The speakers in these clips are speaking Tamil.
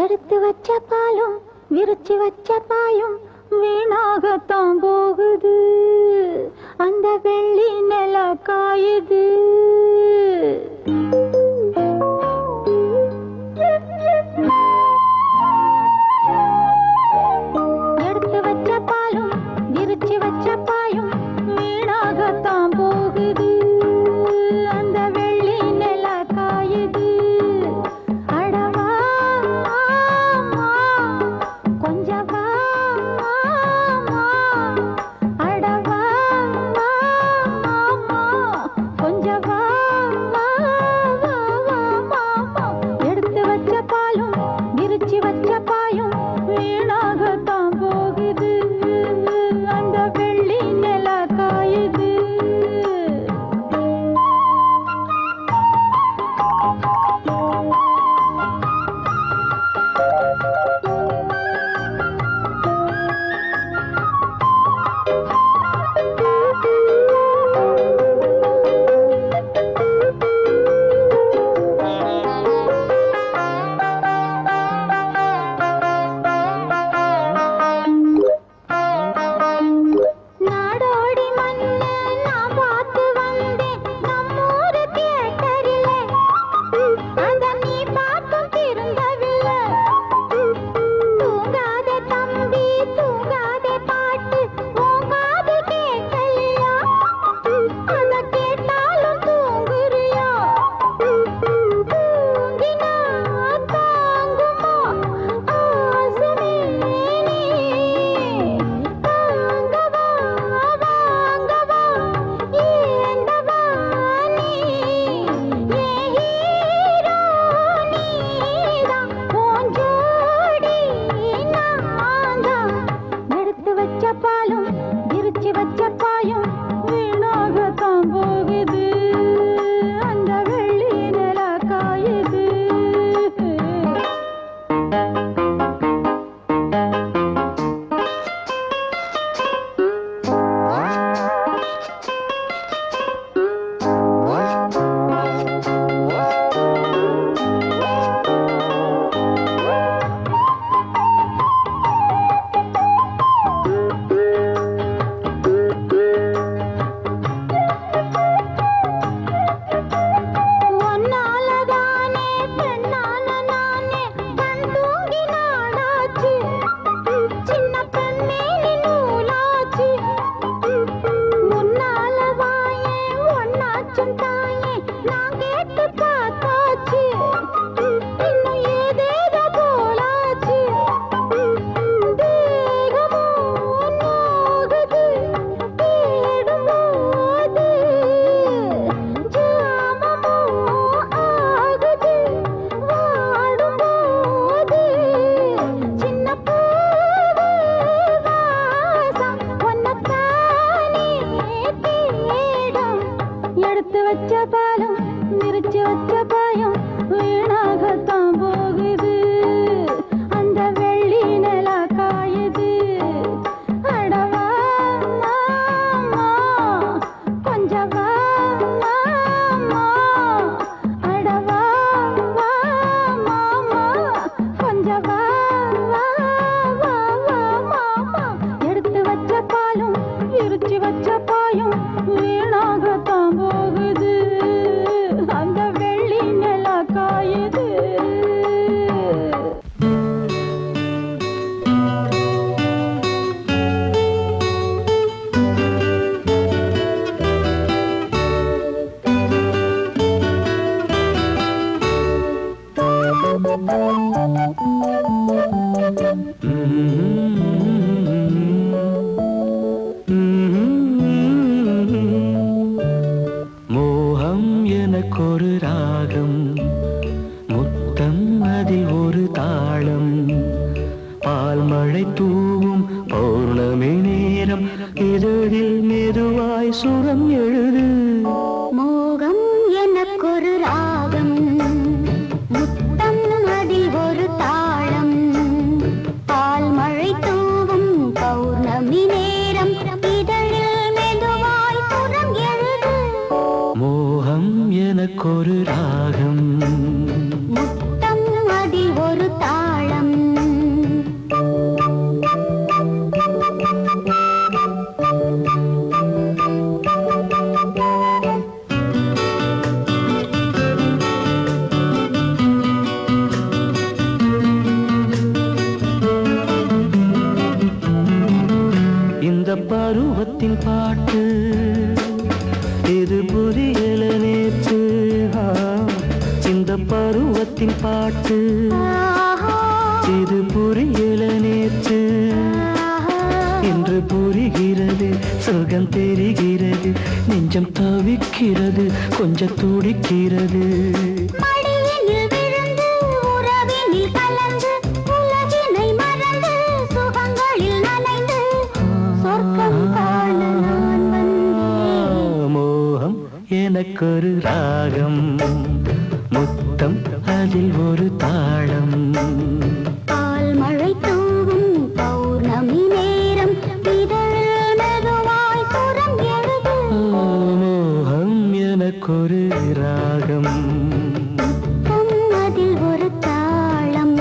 எடுத்து வச்ச பாலும் விரிச்சு வச்ச பாயும் வீணாகத்தான் போகுது. அந்த வெள்ளி நில காயுது. எடுத்து வச்ச பாலும் விரிச்சு வச்ச பாயும் வீணாகத்தான் போகுது. அந்த வெள்ளி நில காயுது. எனக்கொரு ராகம் முத்தம் அதில் ஒரு தாளம் பாட்டு இது புரியல நேற்று இந்த பருவத்தின் பாட்டு இது புரியல நேற்று இன்று புரிகிறது சுகம் தெரிகிறது நெஞ்சம் தவிக்கிறது கொஞ்சம் துடிக்கிறது மோகம் எனக்கொரு ராகம் முத்தம் அதில் ஒரு தாளம் மழை தூவும் பௌர்ணமி நேரம் மெதுவாய் சுரம் எழுது மோகம் எனக்கொரு ராகம் அதில் ஒரு தாளம்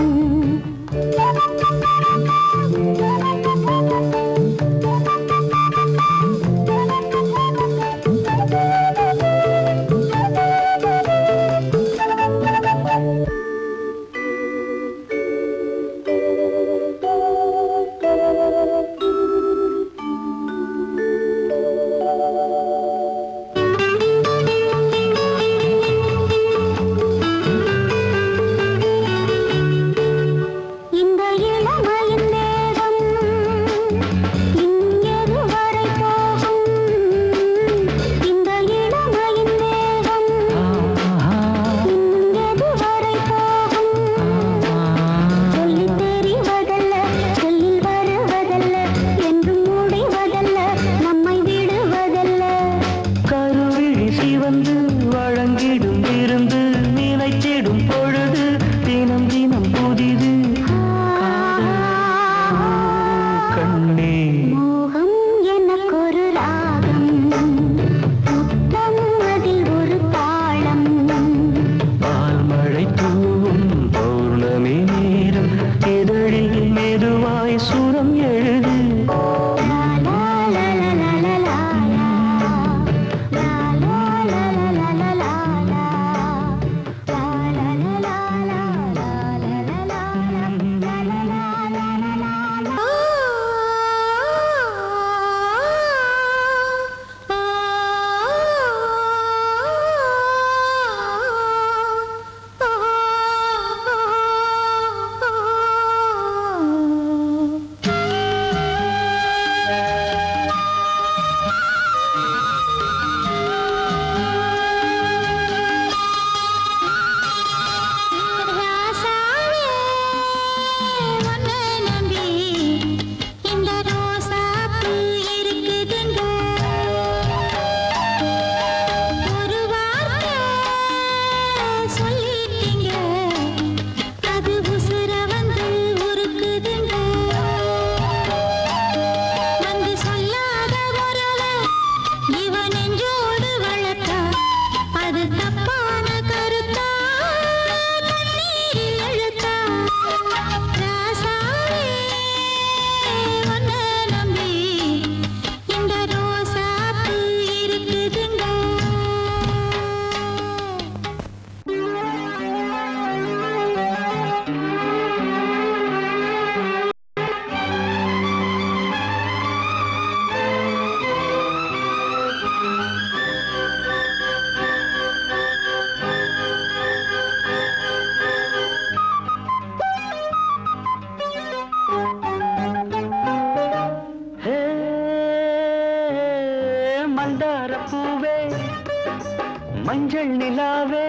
மஞ்சள் நிலாவே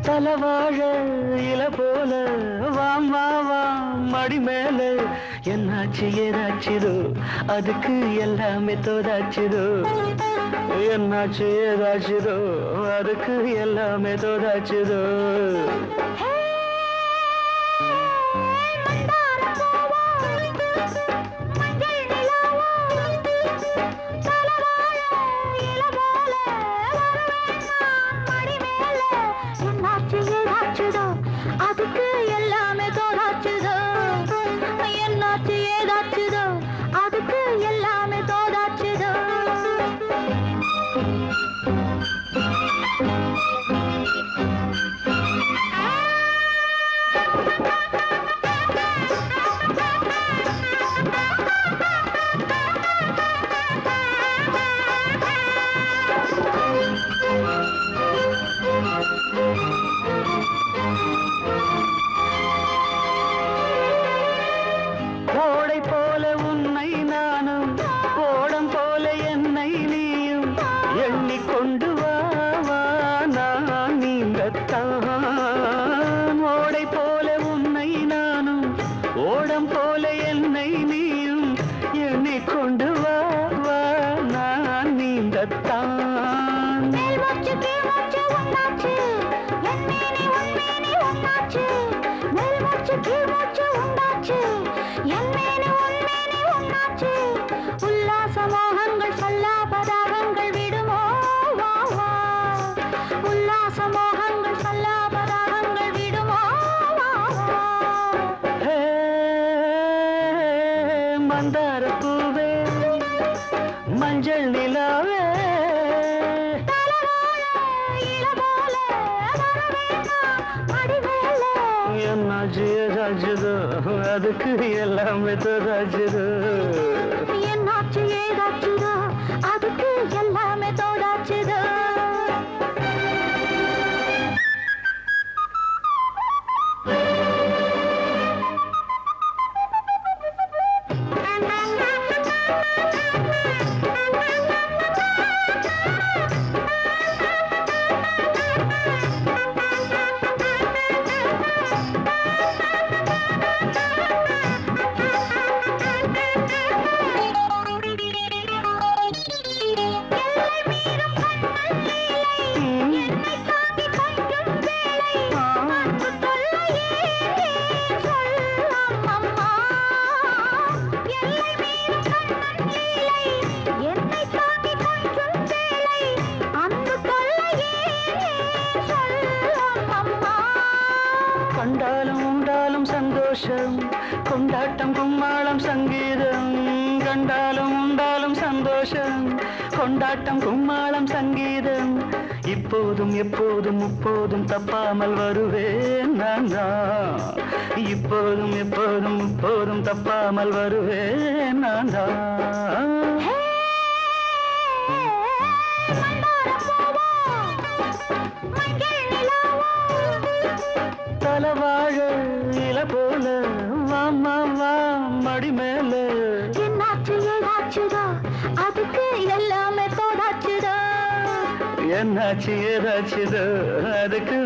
தலவாழ இல போல வாம் வா வாம் மடி மேல என்னாச்சு ஏதாச்சுதோ அதுக்கு எல்லாமே தோதாச்சுதோ என்னாச்சு ஏதாச்சுதோ அதுக்கு எல்லாமே தோதாச்சுதோ மந்திரம் போல என்னை நீயும் எண்ணிக்கொண்டு வா வா நான் நீந்தத்தான் மேல் மூச்சு கீழ் மூச்சு உண்டாச்சு என் மேனி உன் மேனி ஒன்னாச்சு மேல் மூச்சு கீழ் மூச்சு உண்டாச்சு என் மேனி உன் மேனி ஒன்னாச்சு உல்லாச மோகங்கள் சல்லாபராகங்கள் விடுமோ வா வா உல்லாச மோகங்கள் சல்லாபராகங்கள் விடுமோ வா வா ஹே மந்தார பூவே மஞ்சள் நிலாவே என்னாச்சு ஏதாச்சுதோ அதுக்கு எல்லாமே தோதாச்சுதோ என்னாச்சு ஏதாச்சுதோ அதுக்கு எல்லாமே தோடாச்சுதோ கண்டாலும் உண்டாலும் சந்தோஷம் கொண்டாட்டம் கும்மாளம் சங்கீதம் கண்டாலும் உண்டாலும் சந்தோஷம் கொண்டாட்டம் கும்மாளம் சங்கீதம் இப்போதும் எப்போதும் முப்போதும் தப்பாமல் வருவேன் நான் தான் இப்போதும் எப்போதும் முப்போதும் தப்பாமல் வருவேன் நான் தான் தலவாழ இல போல வாமா வா மடி மேல என்னாச்சு ஏதாச்சுதோ அதுக்கு எல்லாமே தோடாச்சுதோ என்னாச்சு ஏதாச்சுதோ அதுக்கு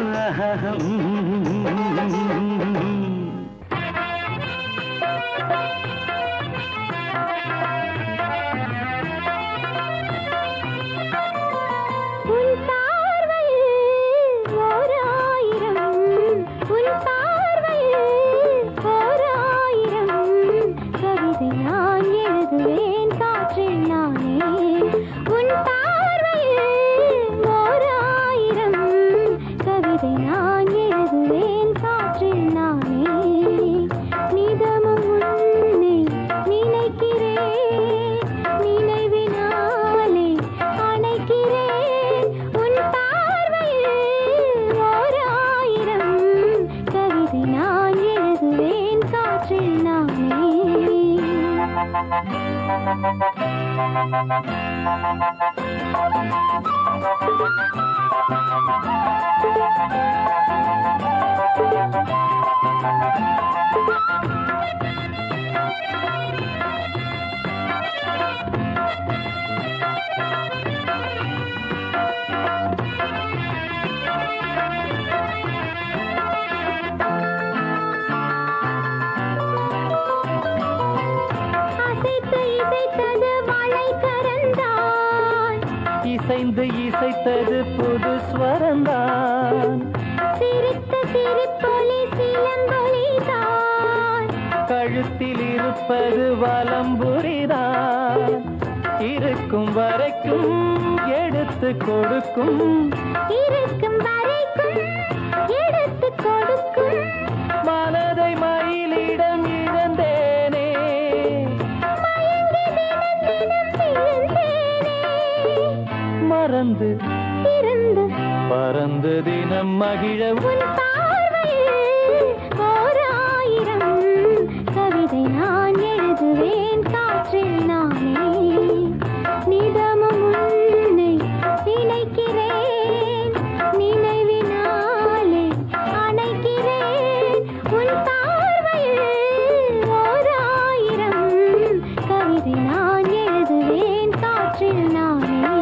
உன் பார்வையில் ஓர் ஆயிரம் உன் பார்வையில் ஓர் ஆயிரம் கவிதை நான் எழுதுவேன் காற்றில் நானே உன் பார்வையில் ஓர் ஆயிரம் கவிதை நான் எழுதுவேன் காற்றில் நானே நிதமும் உன்னை நினைக்கிறேன் நினைவினாலே அணைக்கிறேன் உன் பார்வையில் ஓர் ஆயிரம் கவிதை நான் எழுதுவேன் காற்றில் நானே அசைத்து இசைத்தது மழை கரந்தான் இசைந்து இசைத்தது புது ஸ்வரந்தான் சிரித்த சிரிப்பொலி சிலம்பொலிதான் கழுத்தில் இருப்பது வலம்புரிதான் இருக்கும் வரைக்கும் எடுத்து கொடுக்கும் இருக்கும் வரைக்கும் எடுத்து கொடுக்கும் மனதை மயிலிடம் இழந்தேனே மயங்கி தினம் தினம் விழுந்தேனே மறந்து இருந்து பறந்து தினம் மகிழ உன் பார்வையில் ஓர் ஆயிரம் கவிதை நான் எழுதுவேன் காற்றில் நானே நிதமும் உன்னை நினைக்கிறேன் நினைவினாலே அணைக்கிறேன் உன் பார்வையில் ஓர் ஆயிரம் கவிதை நான் எழுதுவேன் காற்றில் நானே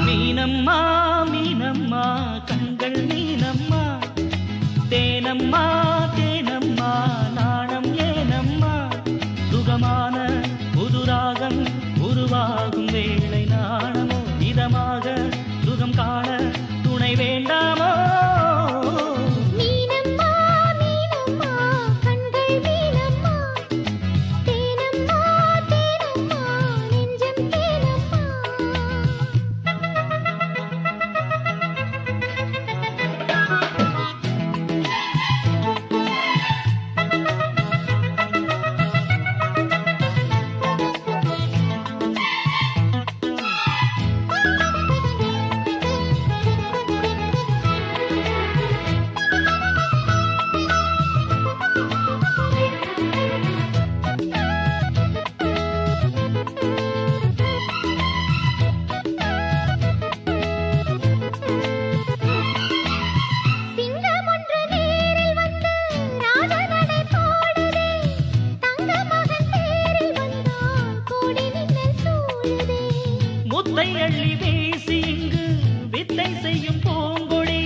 மீனம்மா மீனம்மா கண்கள் மீனம்மா தேனம்மா தேனம்மா நாணம் ஏனம்மா சுகமான புதுராகம் உருவாகும் வேளை நாணமோ இதமாக சுகம் காண துணை வேண்டாமோ அள்ளி வீசி இங்கு வித்தை செய்யும் பூங்கொடி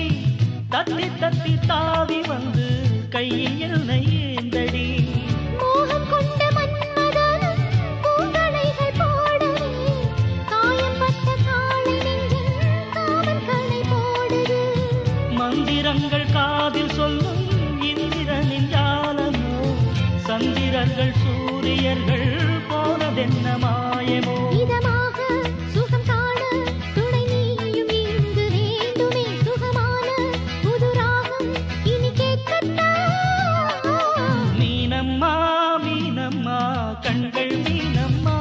தத்தி தத்தி தாவி வந்து கையில் என்னை ஏந்தடி மோகம் கொண்ட மன்மதனும் பூங்களைகள் போடவே காயம்பட்ட காளை நெஞ்சில் காவல் களை போடுது மந்திரங்கள் காதில் சொல்லும் இந்திரனின் ஜாலமோ சந்திரர்கள் சூரியர்கள் போனதென்ன மாயமோ கண்கள் மீனம்மா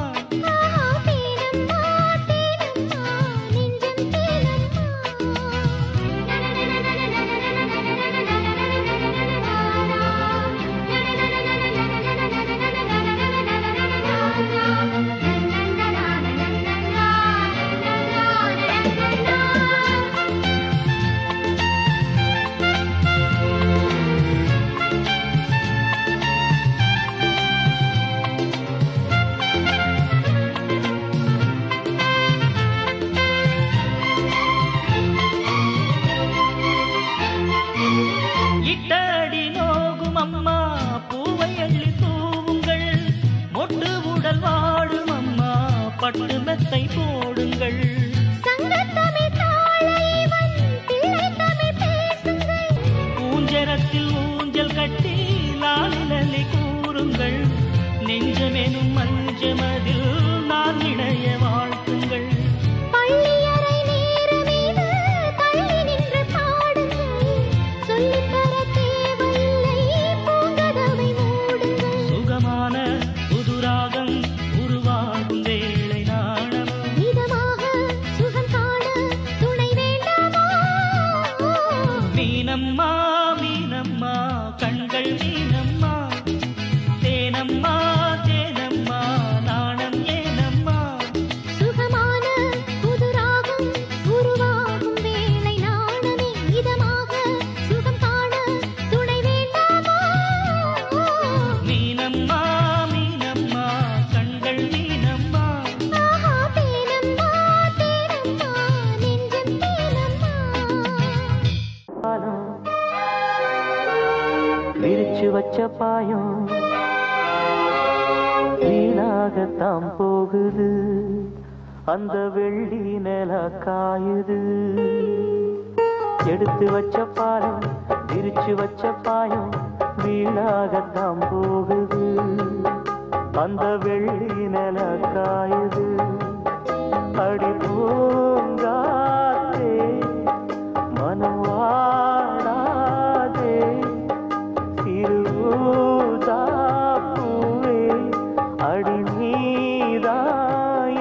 இட்டடி நோகும் அம்மா பூவை அள்ளி தூவுங்கள் மொட்டு உடல் வாடும் அம்மா பட்டு மெத்தை போடுங்கள் ஊஞ்சரத்தில் ஊஞ்சல் கட்டி லாலிலி கூறுங்கள் நெஞ்சமெனும் மஞ்சமதில் நான் இணைய வாழ்த்துங்கள் புதுராகம் உருவாகும் வேளை நாணம் இதமாக சுகம் காண துணை வேண்டாமோ மீனம்மா மீனம்மா கண்கள் மீனம்மா தேனம்மா தேனம்மா நாணம் ஏனம்மா சுகமான புதுராகம் உருவாகும் வேளை நாணமே இதமாக சுகம் காண துணை வேண்டாமோ மீனம்மா விரிச்சு வச்ச பாயம் வீணாகத்தான் போகுது அந்த வெள்ளி நில காயுது எடுத்து வச்ச பாலம் விரிச்சு வச்ச பாயம் வீணாகத்தான் போகுது அந்த வெள்ளி நில காயுது அடி பூங்காத்தே மனம் வாடாதே பூவே அடி நீதா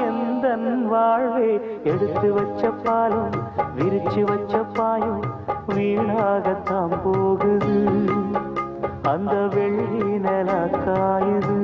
எந்தன் வாழ்வே எடுத்து வச்ச பாலம் விரிச்சு வச்ச பாயம் வீணாகத்தான் போகுது அந்த வெள்ளி நில காயுது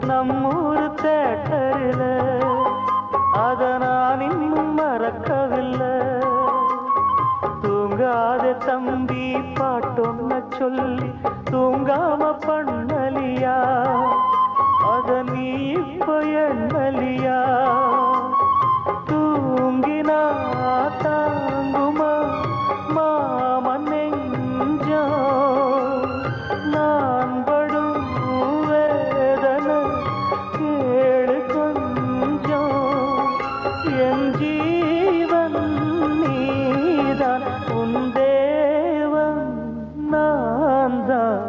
நம்மூரு தேட்டரில் அத நான் இன்னும் மறக்கவில்லை. தூங்காத தம்பி பாட்டொன்ன சொல்லி தூங்காம பண்ணலியா, அத நீ இப்ப எண்ணலியா? தூங்கினா தாங்குமா மாமன் நெஞ்சோ, நான் படும் வேதனை கேளு கொஞ்சம். என் ஜீவன் நீதான், உன் தேவன் நான் தான்.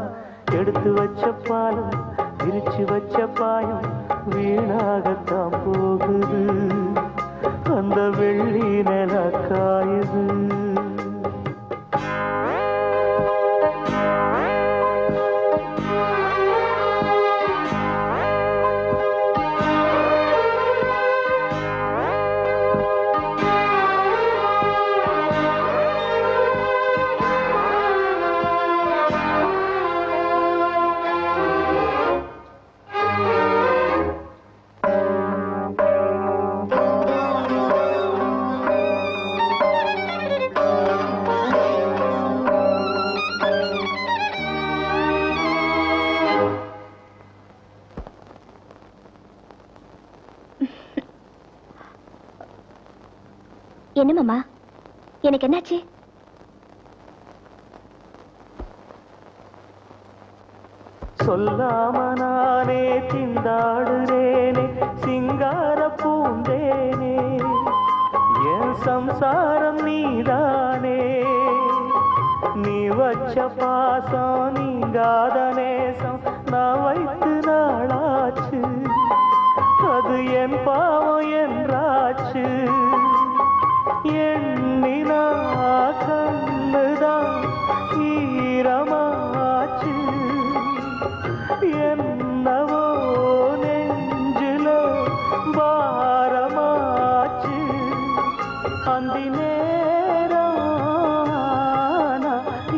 எடுத்து வச்ச பாலம் விரிச்சு வச்ச பாயம் வீணாகத்தான் போகுது, அந்த வெள்ளி நில காயுது. என்ன மாமா, எனக்கு என்னாச்சு? சொல்லாம நானே திண்டாடுறேனே சிங்கார பூந்தேனே, என் சம்சாரம் நீதானே. நீ வச்ச பாசம் நீங்காத நேசம் நான் வைத்து நாளாச்சு, அது என் பாவம் என்றாச்சு. எண்ணினா கண்ணுதான் ஈரமாச்சு, என்னவோ நெஞ்சில பாரமாச்சு. அந்தி நேரம்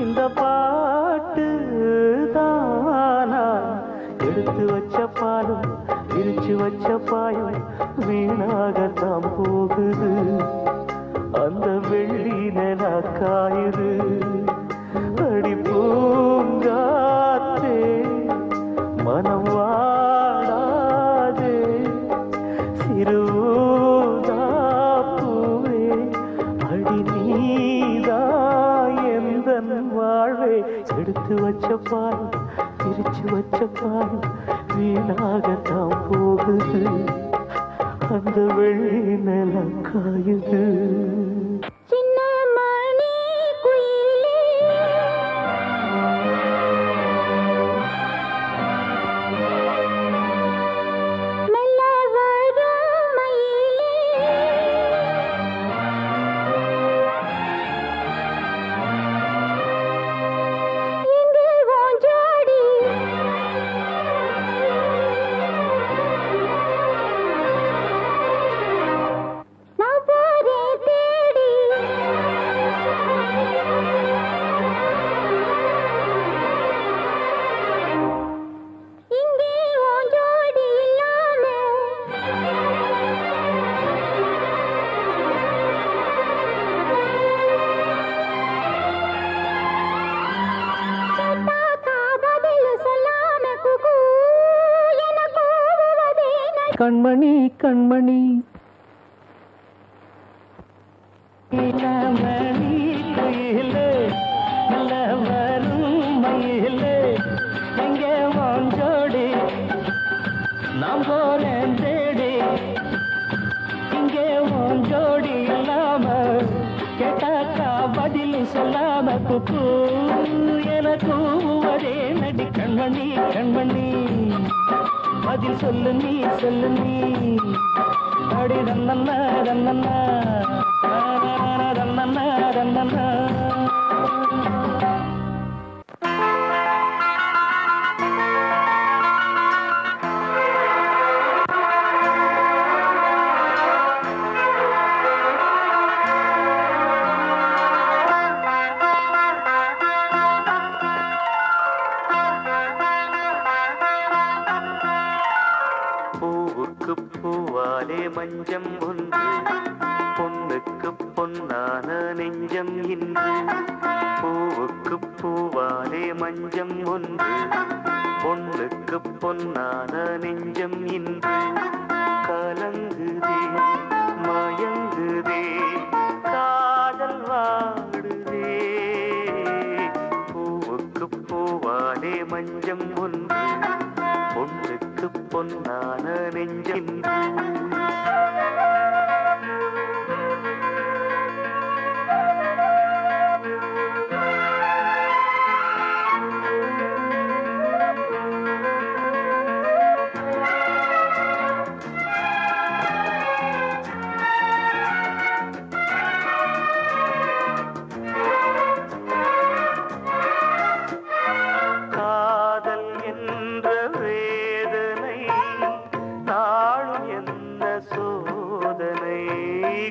இந்த பாட்டு தானா, எடுத்து வச்ச பாலும் விரிச்சு வச்ச பாயும் வீணாகத்தான் போகுது, அந்த வெள்ளி நில காயுது. அடி பூங்காத்தே மனம் வாடாதே, சிறுதாப்பூவே அடி நீதா எந்தன் வாழ்வே. எடுத்து வச்ச பால் பிரிச்சு வச்ச பால் வீணாகத்தான் போகுது, அந்த வெள்ளி நில காயுது. கண்மணி கண்மணி மணி குயிலே நல்ல வரும் மயிலே எங்கே வாஞ்சோடி நாம் போறேன் தேடி. இங்கே வாஞ்சோடி இல்லாம கேட்டாக்கா பதில் சொல்லாம குக்கு என கூவதே நடி. கண்மணி கண்மணி பதில் சொல்லு நீ சொல்லு நீ. அடி ரன்னண்ணா ரன்னண்ணா ரன்னண்ணா ரன்னண்ணா. பூவுக்கு பூவாலே மஞ்சம் ஒன்று பொண்ணுக்கு பொன்னான நெஞ்சம் இன்று பூவுக்கு பூவாலே மஞ்சம் ஒன்று பொண்ணுக்கு பொன்னான நெஞ்சம் இன்று கலங்குதே மயங்குதே காதல் வாடுதே பூவுக்கு பூவாலே மஞ்சம் ஒன்று பொண்ணுக்கு பொன்னான நெஞ்சம்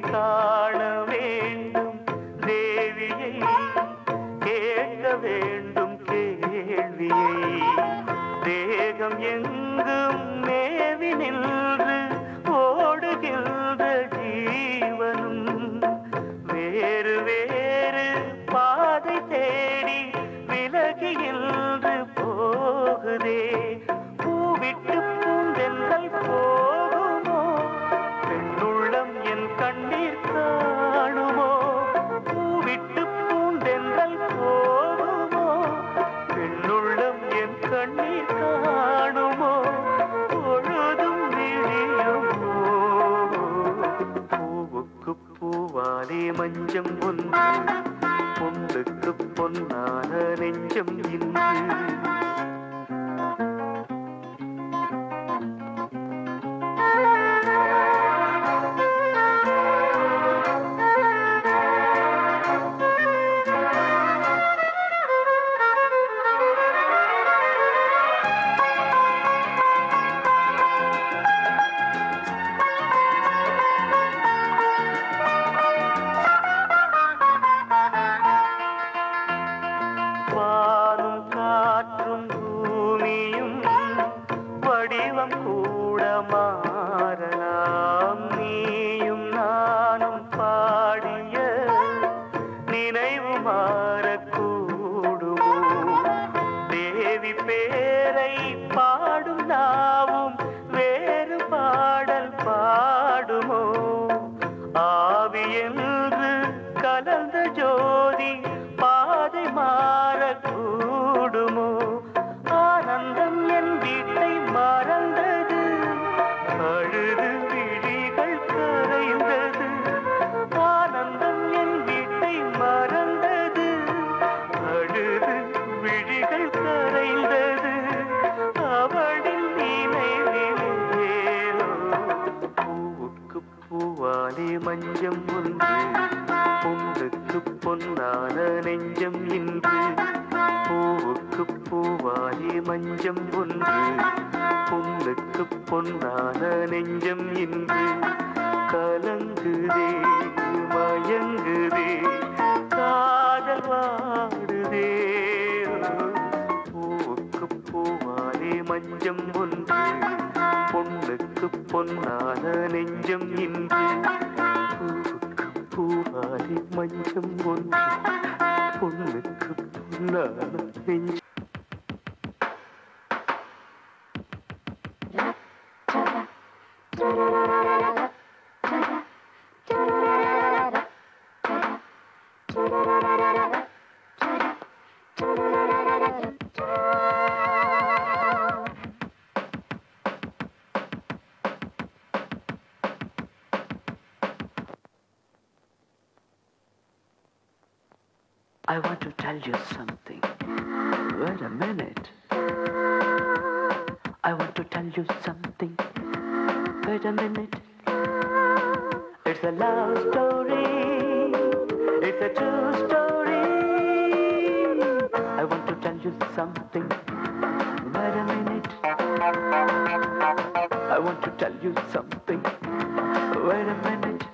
காண வேண்டும் தேவியை கேட்க வேண்டும் கேள்வியை தேகம் எங்கும் மேவி நின்று ஓடுகின்ற ஜீவனும் வேறு வேறு பாதை தேடி விலகின்று போகுதே பூவிட்டு பூந்தென்றல் போகுமோ பெண்ணுள்ளம் என் கண்ணீர் காணுமோ பூவிட்டு பூந்தென்றல் போகுமோ பெண்ணுள்ளம் என் கண்ணீர் காணுமோ பொழுதும் விழியுமோ பூவுக்கு பூவாலே மஞ்சம் ஒன்று பொண்ணுக்கு பொன்னான நெஞ்சம் இன்று மாறலாம் நீயும் நானும் பாடிய நினைவு மாறக்கூடுமோ தேவி பேரை பாடும் நாவும் வேறு பாடல் பாடுமோ ஆவி என்று கலந்த ஜோதி பாதை மாறக்கூடுமோ ஆனந்தம் என் வீட்டை மறந்தது அழுது விழிகள் கரைந்தது ஆனந்தம் என் வீட்டை மறந்தது அழுது விழிகள் கரைந்தது அவளின் நினைவிலேனோ பூவுக்கு பூவாலே மஞ்சம் ஒன்று பொண்ணுக்கு பொன்னான நெஞ்சம் இன்று பூவுக்கு பூவாலே மஞ்சம் ஒன்று பொண்ணுக்கு பொன்னான நெஞ்சம் இன்று கலங்குதே மயங்குதே காதல் வாடுதே பூவுக்கு பூவாலே மஞ்சம் ஒன்று பொண்ணுக்கு பொன்னான நெஞ்சம் இன்று பூவுக்கு பூவாலே மஞ்சம் ஒன்று பொண்ணுக்கு பொன்னான நெஞ்சம் I want to tell you something. Wait a minute. I want to tell you something. Wait a minute. It's a love story. It's a true story. I want to tell you something. Wait a minute. I want to tell you something. Wait a minute.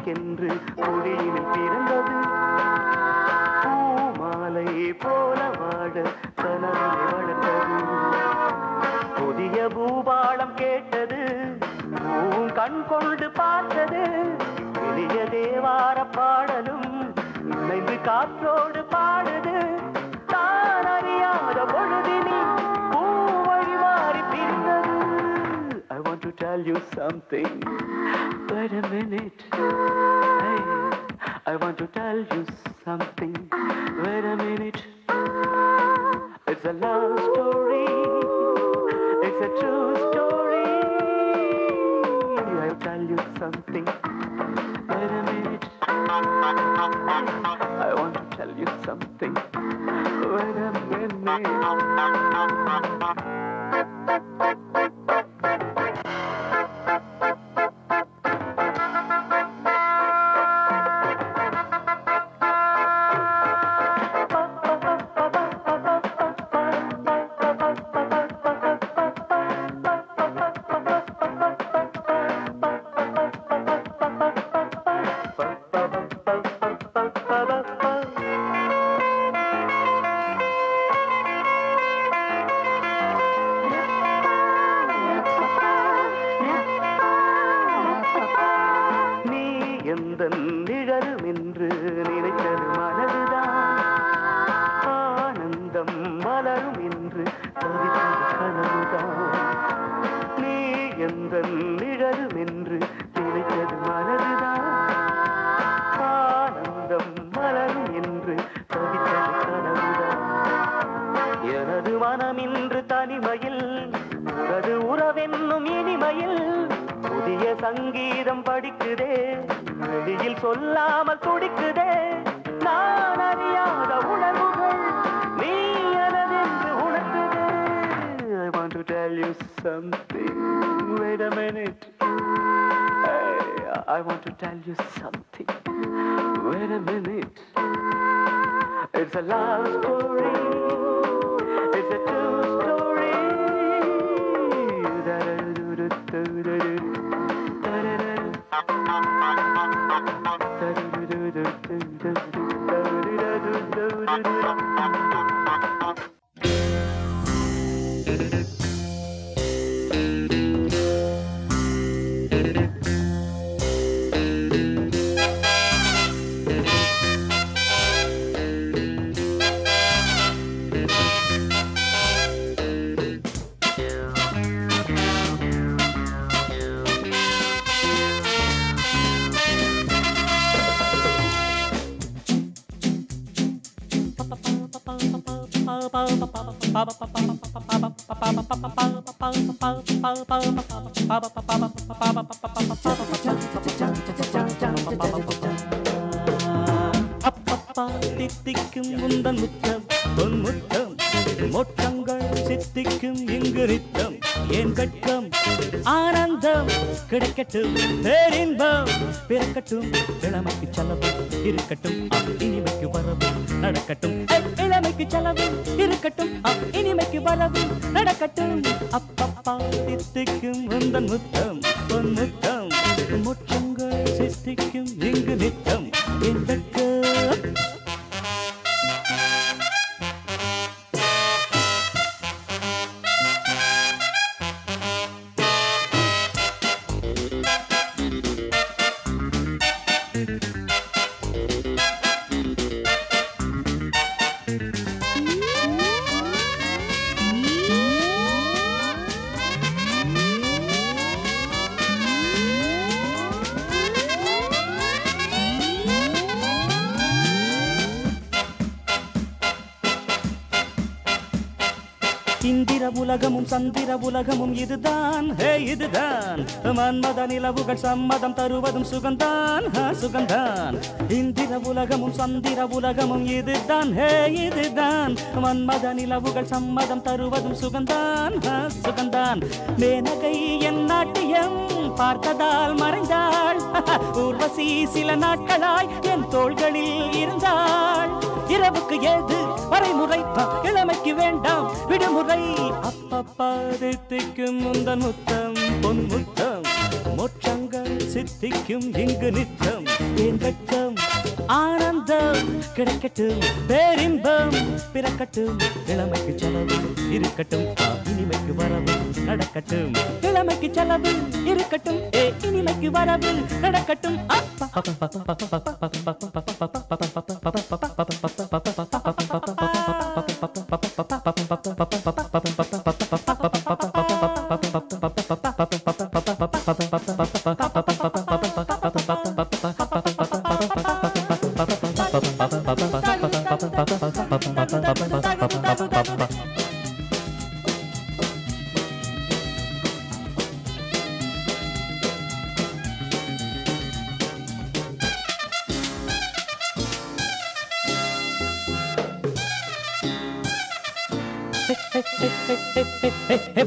உனக்கென்று குடியினில் பிறந்தது பூமாலை போல வாழ கனவை வளர்த்தது புதிய பூபாலம் கேட்டது பூவும் கண் கொண்டு பார்த்தது பெரிய தேவார பாடலும் இணைந்து காற்றோடு பாடுது தான் அறியாத பொழுதினி பூவழி மாறி பிரிந்தது I want to tell you something. Wait a minute. Hey, I want to tell you something. Wait a minute. It's a love story. It's a true story. I'll tell you something. Wait a minute. I want to tell you something. Wait a minute. நிழலும் என்று நினைத்தது மனதுதான் ஆனந்தம் மலரும் என்று தவித்தது கனவுதான் நீ எந்த நிழலும் என்று நினைத்தது மனதுதான் ஆனந்தம் மலரும் என்று தவித்தது கனவுதான் எனது மனம் இன்று தனிமையில் உனது உறவென்னும் இனிமையில் புதிய சங்கீதம் படிக்குதே வெளியில் சொல்லாமல் துடிக்குதே நான் அறியாத உணர்வுகள் நீ எனதென்று உணர்த்துதே I want to tell you something wait a minute hey, I want to tell you something wait a minute it's a love story it's a true story தித்திக்கும் முந்தன் முத்தம் பொன் முத்தம் மொட்டங்கள் சித்திக்கும் இங்கு நித்தம் ஏன் கட்டம் ஆனந்தம் கிடைக்கட்டும் பேரின்பம் பிறக்கட்டும் இளமைக்கு செலவு இருக்கட்டும் இனிமைக்கு வரவு நடக்கட்டும் இளமைக்கு செலவு இருக்கட்டும் இனிமைக்கு வரவு நடக்கட்டும் அப்பப்பா தித்திக்கும் முந்தன் முத்தம் பொன் முத்தம் மொட்டங்கள் சித்திக்கும் இங்கு நித்தம் ஏன் கட்டம் இந்திர உலகமும் சந்திர உலகமும் இதுதான் ஹே இதுதான் மன்மத நிலவுகள் சம்மதம் தருவதும் சுகந்தான் சுகந்தான் இந்திர உலகமும் சந்திர உலகமும் இதுதான் ஹே இதுதான் மன்மத நிலவுகள் சம்மதம் தருவதும் சுகந்தான் சுகந்தான் மேனகை என் நாட்டியம் பார்த்ததால் மறைந்தாள் ஊர்வசி சில நாட்களாய் என் தோள்களில் இருந்தாள் இரவுக்கு ஏது வரைமுறை இளமைக்கு வேண்டாம் விடுமுறை அப்பப்பா தித்திக்கும் முந்தன் முத்தம் பொன் முத்தம் மோட்சங்கள் சித்திக்கும் இங்கு நித்தம் ஏன் வெட்கம் ஆனந்தம் கிடைக்கட்டும் பேரின்பம் பிறக்கட்டும் இளமைக்கு செலவு இருக்கட்டும் இனிமைக்கு வரவு நடக்கட்டும் இளமைக்கு செலவு இருக்கட்டும் இனிமைக்கு வரவு நடக்கட்டும்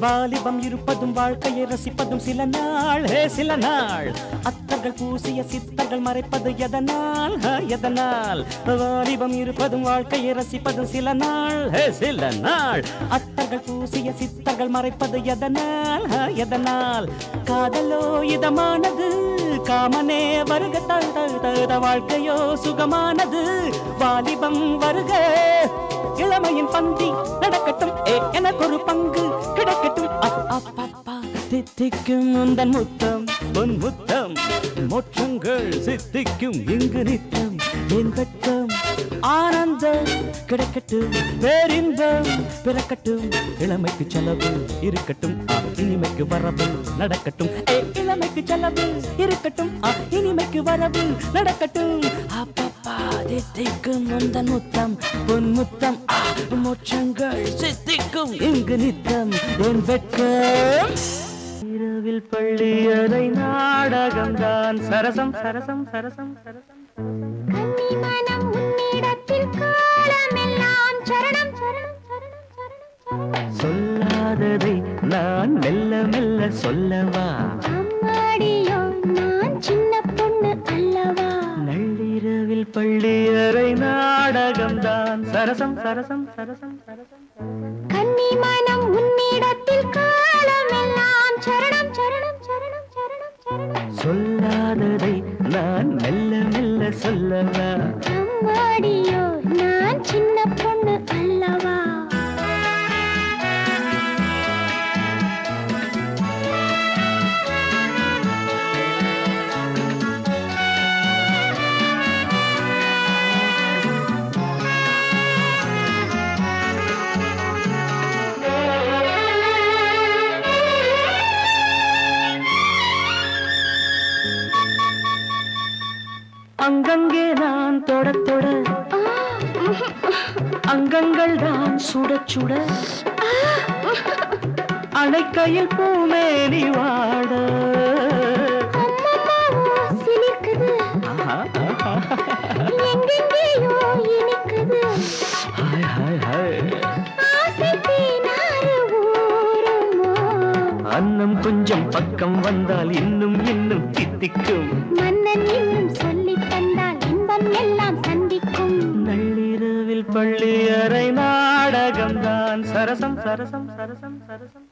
வாலிபம் இருப்பதும் வாழ்க்கையை ரசிப்பதும் சில நாள் சில நாள் அத்தர்கள் பூசிய சித்தர்கள் மறைப்பது எதனால் எதனால் வாலிபம் இருப்பதும் வாழ்க்கையை ரசிப்பதும் சில நாள் சில நாள் அத்தர்கள் பூசிய சித்தர்கள் மறைப்பது எதனால் எதனால் காதலோ இதமானது காமனே வருக தழுத வாழ்க்கையோ சுகமானது வாலிபம் வருக இளமையின் பந்தி நடக்கட்டும் எனக்கு ஒரு பங்கு கிடைக்கட்டும் அப்பா தித்திக்கும் உந்தன் முத்தம் பொன் முத்தம் மோட்சங்கள் சித்திக்கும் இங்கு நித்தம் என் வெட்கம் ஆனந்தம் கிடைக்கட்டும் பேரின்பம் பிறக்கட்டும் இளமைக்கு செலவு இருக்கட்டும் இனிமைக்கு வரவு நடக்கட்டும் இளமைக்கு செலவு இருக்கட்டும் இனிமைக்கு வரவு நடக்கட்டும் அப்பப்பா தித்திக்கும் உந்தன் முத்தம் பொன் முத்தம் மோட்சங்கள் சித்திக்கும் இங்கு நித்தம் என் வெட்கம் இரவில் பள்ளி அறை நாடகம்தான் சரசம் சரசம் சரசம் சரசம் கன்னிமனம் உன்னிடத்தில் காலமெல்லாம் சரணம் சரணம் சரணம் சரணம் சொல்லாததை நான் மெல்ல மெல்ல சொல்லவா அம்மாடியோ நான் சின்ன பொண்ணு அல்லவா நள்ளிரவில் பள்ளி அறை நாடகம்தான் சரசம் சரசம் சரசம் சரசம் கன்னிமனம் உன்னிடத்தில் காலமெல்லாம் சரணம் சரணம் சரணம் சரணம் சரணம் சொல்லாததை நான் மெல்ல மெல்ல சொல்லவா அம்மாடியோ நான் சின்ன பொண்ணு அல்லவா அங்கங்கே நான் தொட தொட அங்கங்கள் தான் சுட சுட அணைக்கையில் பூமேனி வாட சிலிர்க்குது எங்கெங்கேயோ இனிக்குது ஹாய் ஹாய் ஹாய் ஆசை தேனாறு ஊருமோ அன்னம் கொஞ்சம் பக்கம் வந்தால் இன்னும் இன்னும் தித்திக்கும் மன்னன் இன்னும் சொல்லித் தந்தால் இன்பம் எல்லாம் சந்திக்கும் நள்ளிரவில் பள்ளி அறை நாடகம்தான் சரசம் சரசம் சரசம் சரசம்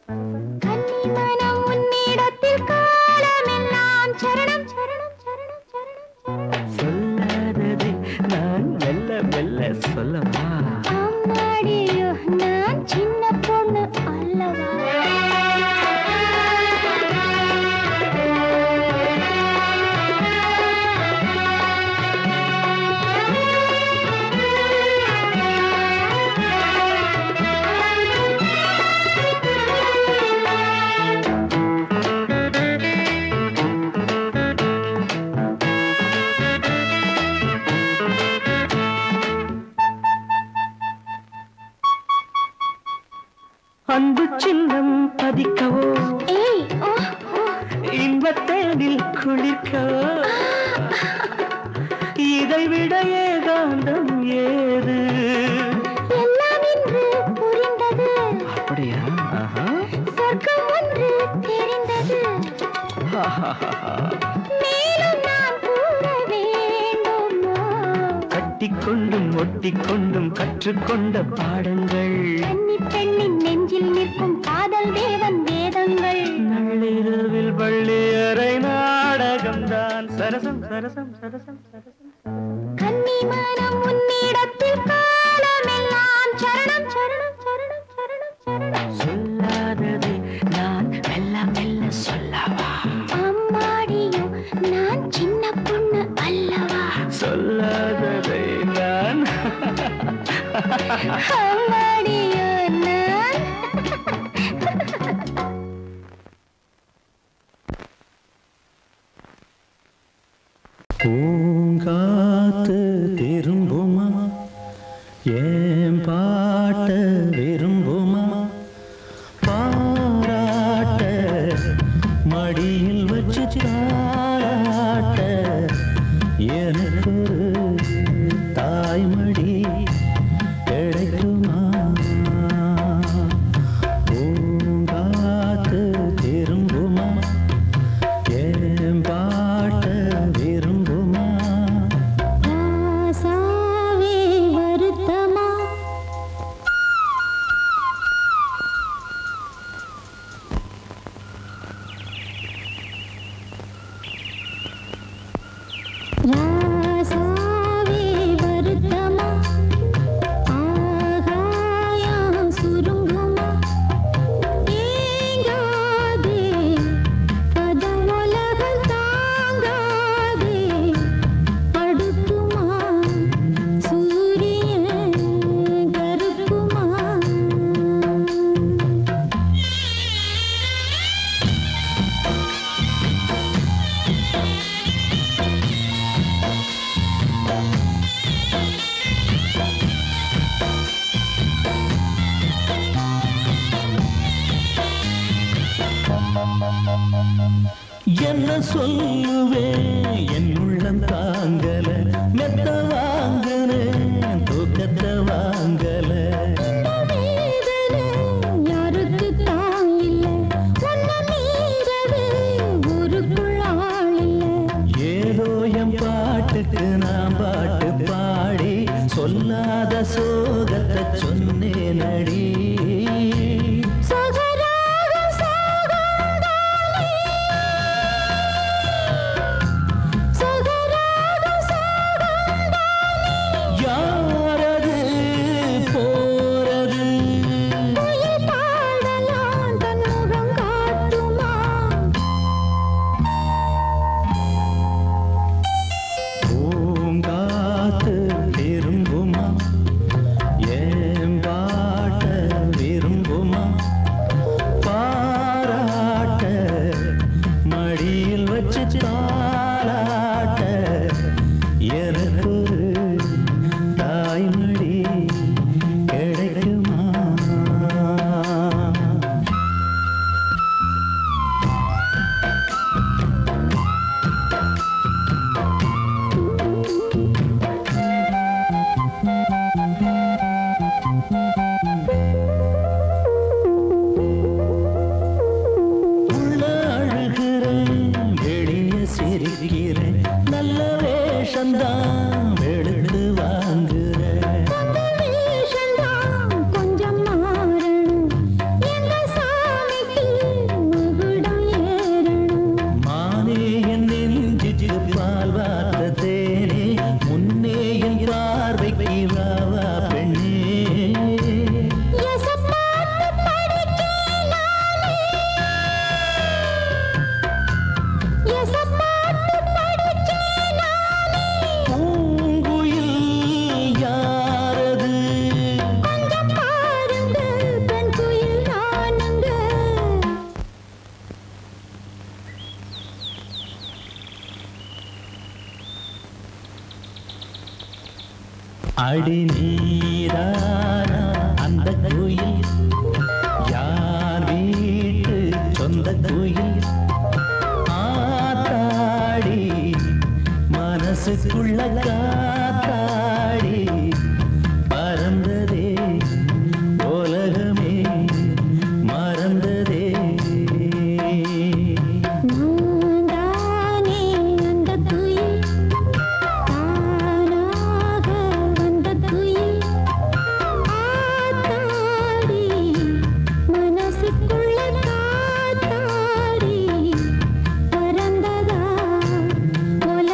கன்னிமனம் உன்னிடத்தில் காலமெல்லாம் சரணம் சரணம் சரணம் சரணம் சொல்லாததை நான் மெல்ல மெல்ல சொல்லவா அம்மாடியோ நான் சின்ன பொண்ணு அல்லவா அன்பு சின்னம் பதிக்கவோ ஏய் ஓ ஓ இன்பத்தேனில் குளிர்க்கவோ இதைவிட ஏகாந்தம் ஏது எல்லாம் இன்று புரிந்தது அப்படியா சொர்க்கம் ஒன்று தெரிந்தது மேலும் நான் கூற வேண்டுமோ கட்டிக்கொண்டும் ஒட்டிக்கொண்டும் கற்றுக்கொண்ட பாடங்கள் கன்னி பெண்ணின் நெஞ்சில் நிற்கும் காதல் தேவன் வேதங்கள் நள்ளிரவில் பள்ளி அறை சரசம் சரசம் சரசம் சரசம் கன்னி மனம் உன்னிடத்தில் காலமெல்லாம் சரணம் சரணம் சரணம் சரணம் சரணம். சொல்லாததை நான் மெல்ல மெல்ல சொல்லவா? அம்மாடியோ நான் சின்ன பொண்ணு அல்லவா? சொல்லாததை நான் அம்மாடியோ நான் பூங்காத்து திரும்புமா ஏன் பாட்ட விரும்புமா பாராட்ட மடியில் வச்சு தாராட்ட எனக்கு தாய்மடி கிடைக்குமா பூங்காத்து திரும்புமா ஏன் பாட்ட விரும்புமா ஆசாவே வருத்தமா ராசாவே வருத்தமா ஆகாயம் சுருங்குமா ஏங்காதே பதம் உலகம் தாங்காதே படுக்குமா சூரியன் கருக்குமா என்ன சொல்லுவேன் என் உள்ளம் தாங்கல மெத்த வாங்கல தூக்கத்தை வாங்கல வேதனை யாருக்கு தான் இல்லை உன்ன மீறவே ஊருக்குள் ஆள் இல்லை ஏதோ என் பாட்டுக்கு நான் பாட்டு பாடி சொல்லாத சோகத்தை சொன்னேன் அடி சகராகம் சாகந்தாலே சகராகம் சாகந்தாலே யாரது போறது குயில் பாடலாம் தன் முகம் காட்டுமா பூங்காத்து திரும்புமா ஏன் பாட்ட விரும்புமா பாராட்ட மடியில் வச்சு தாராட்ட எனக்கு தாய்மடி கிடைக்குமா உள்ள அழுகிறேன் வெளியே சிரிக்கிறேன் நல்ல வேஷந்தான் வெளுத்து வாங்குறேன் வேஷந்தான் கொஞ்சம் மாறணும் எங்க சாமிக்கு மகுடம் ஏறணும் மானே என் நெஞ்சுக்கு பால் வார்த்த தேனே முன்னே என் பார்வைக்கு வாவா பெண்ணே எசப்பாட்டு படிக்கேனாலே எசப்பாட்டு படிக்கேனாலே பூங்குயில் யாரது கொஞ்சம் பாருங்க பெண் குயில் நானுங்க அடி நீரானா அந்த குயில் யார் வீட்டு சொந்த குயில் ஆத்தாடி மனசுக்குள்ள காத்தாடி பறந்ததே உலகமே மறந்ததே நான்தானே அந்த குயில் தானாக வந்த குயில் ஆத்தாடி மனசுக்குள்ள காத்தாடி பறந்ததா உலகமே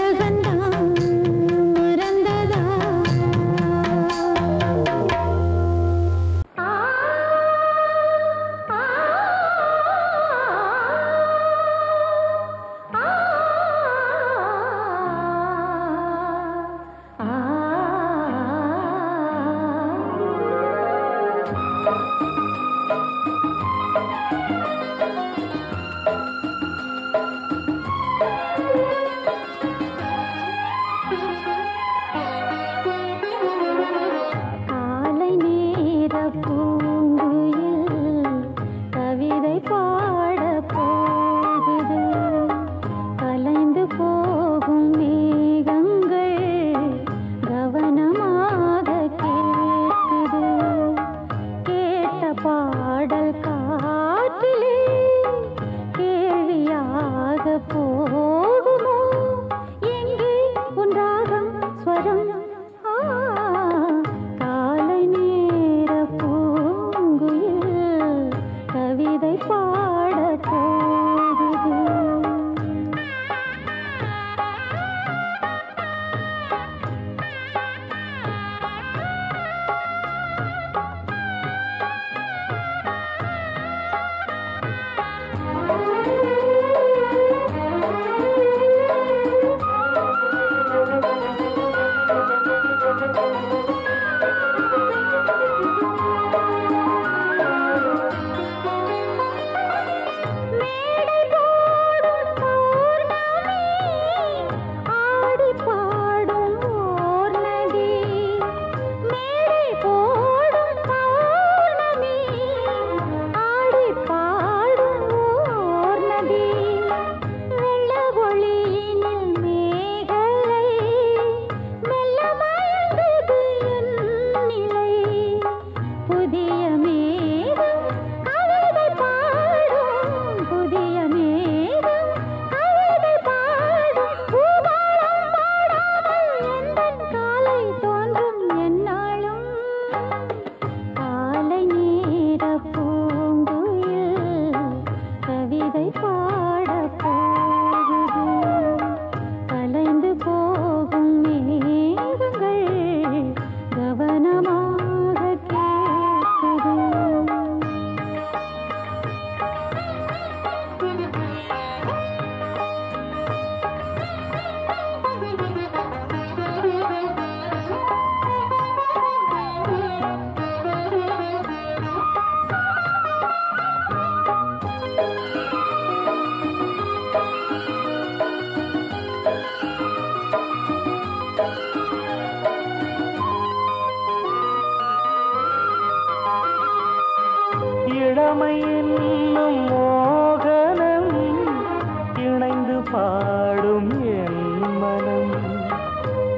பாடும் என் மனம்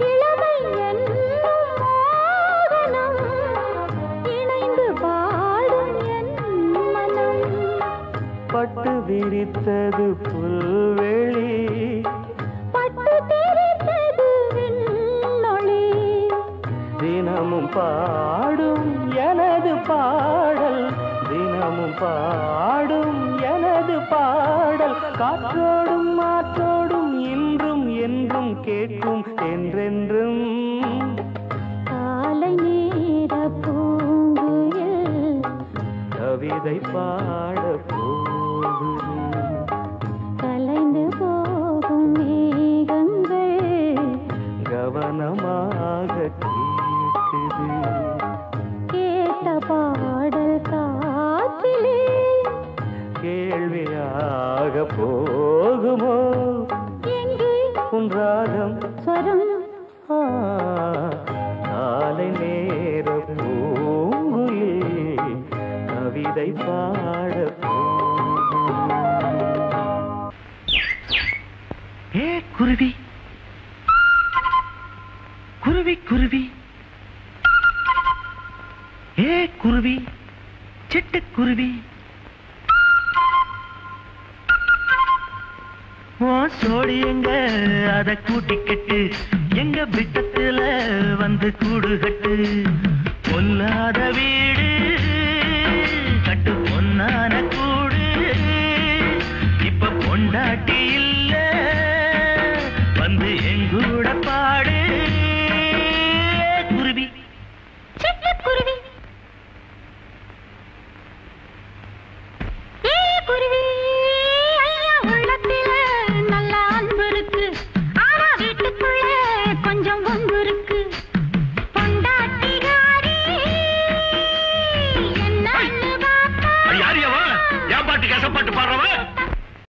இளமை என்னும் மோகனம் இணைந்து பாடும் என் மனம் பட்டு விரித்தது புல்வெளி பட்டு தெரித்தது விண்ணொளி தினமும் பாடும் எனது பாடல் தினமும் பாடும் எனது பாடல் காற்றோடும் மாற்றோடும் இன்றும் என்றும் கேட்கும் என்றென்றும் காலை நேர பூங்குயில் கவிதை பாட போகுது கலைந்து போகும் மேகங்கள் கவனமாக கேட்குது கேட்ட பாடல் காற்றிலே கேள்வியாக போகுமோ எங்கே உன் ராகம் ஸ்வரம் காலை நேர பூங்குயில் கவிதை பாட ஏ குருவி குருவி குருவி ஏ குருவி சிட்டுக்குருவி சோடி எங்க அத கூட்டிக்கிட்டு எங்க விட்டத்துல வந்து கூடு கட்டு பொல்லாத வீடு